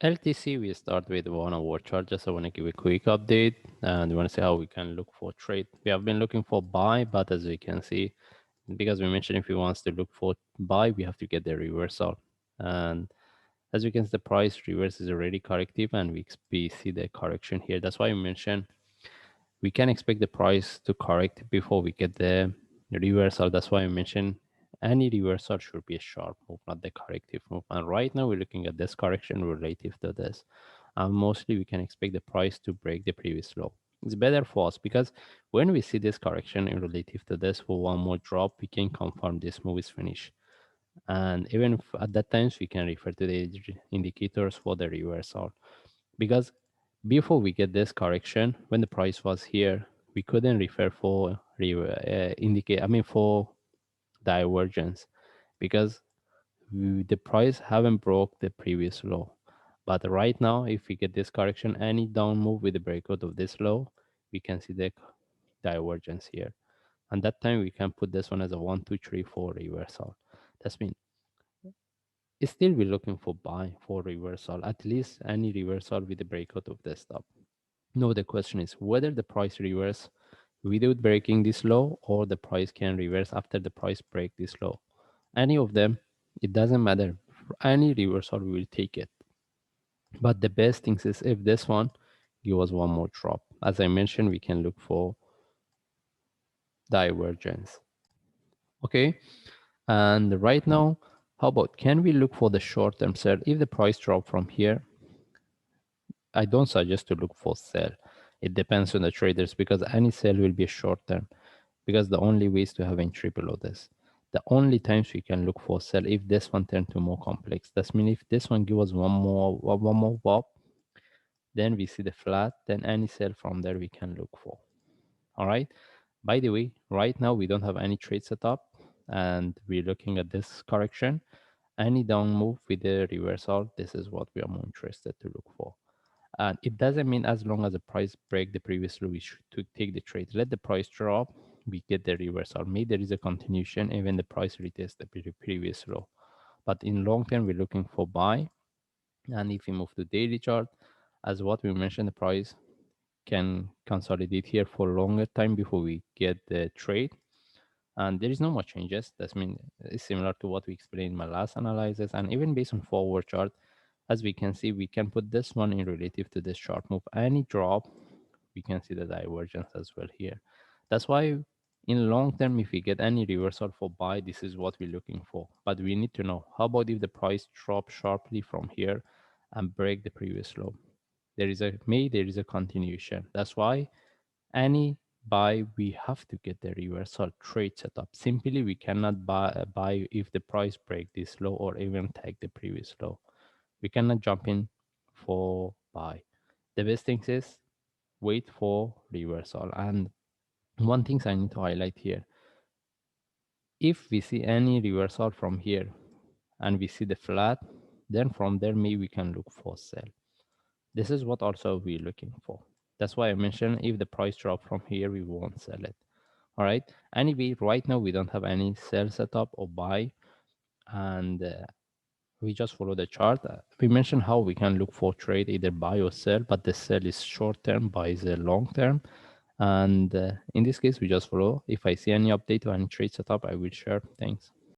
LTC, we start with 1 hour chart. Just I want to give a quick update and we want to see how we can look for trade. We have been looking for buy, but as we can see, because we mentioned if we want to look for buy, we have to get the reversal. And as you can see, the price reverse is already corrective and we see the correction here. That's why I mentioned we can expect the price to correct before we get the reversal. That's why I mentioned any reversal should be a sharp move, not the corrective move. And right now we're looking at this correction relative to this. And mostly we can expect the price to break the previous low. It's better for us because when we see this correction in relative to this for one more drop, we can confirm this move is finished. And even if at that times we can refer to the indicators for the reversal because before we get this correction, when the price was here, we couldn't refer for for divergence because the price haven't broke the previous low. But right now, if we get this correction, any down move with the breakout of this low, we can see the divergence here. And that time we can put this one as a 1, 2, 3, 4 reversal. That's mean still we're looking for buy for reversal, at least any reversal with the breakout of this stop. No, the question is whether the price reverse without breaking this low or the price can reverse after the price break this low. Any of them, it doesn't matter. Any reversal, we will take it. But the best thing is if this one give us one more drop. As I mentioned, we can look for divergence. Okay. And right now, how about can we look for the short-term sell? If the price drop from here, I don't suggest to look for sell. It depends on the traders because any sell will be short term because the only ways to have entry below this. The only times we can look for sell if this one turn to more complex. That means if this one give us one more wop, then we see the flat, then any sell from there we can look for. All right. By the way, right now we don't have any trade set up and we're looking at this correction. Any down move with the reversal, this is what we are more interested to look for. And it doesn't mean as long as the price break the previous low, we should to take the trade. Let the price drop, we get the reversal. Maybe there is a continuation, even the price retest the previous low. But in long term, we're looking for buy. And if we move to daily chart, as what we mentioned, the price can consolidate here for a longer time before we get the trade. And there is no much changes. That means it's similar to what we explained in my last analysis. And even based on forward chart, as we can see, we can put this one in relative to this short move. Any drop, we can see the divergence as well here. That's why in long term, if we get any reversal for buy, this is what we're looking for. But we need to know, how about if the price drops sharply from here and break the previous low? There is a continuation. That's why any buy, we have to get the reversal trade setup. Simply, we cannot buy if the price break this low or even take the previous low. We cannot jump in for buy. The best thing is wait for reversal. And one thing I need to highlight here, if we see any reversal from here and we see the flat, then from there maybe we can look for sell. This is what also we're looking for. That's why I mentioned if the price drop from here, we won't sell it. All right. Anyway, right now we don't have any sell setup or buy, and we just follow the chart. We mentioned how we can look for trade, either buy or sell, but the sell is short term, buy is a long term. And in this case, we just follow. If I see any update or any trade setup, I will share. Thanks.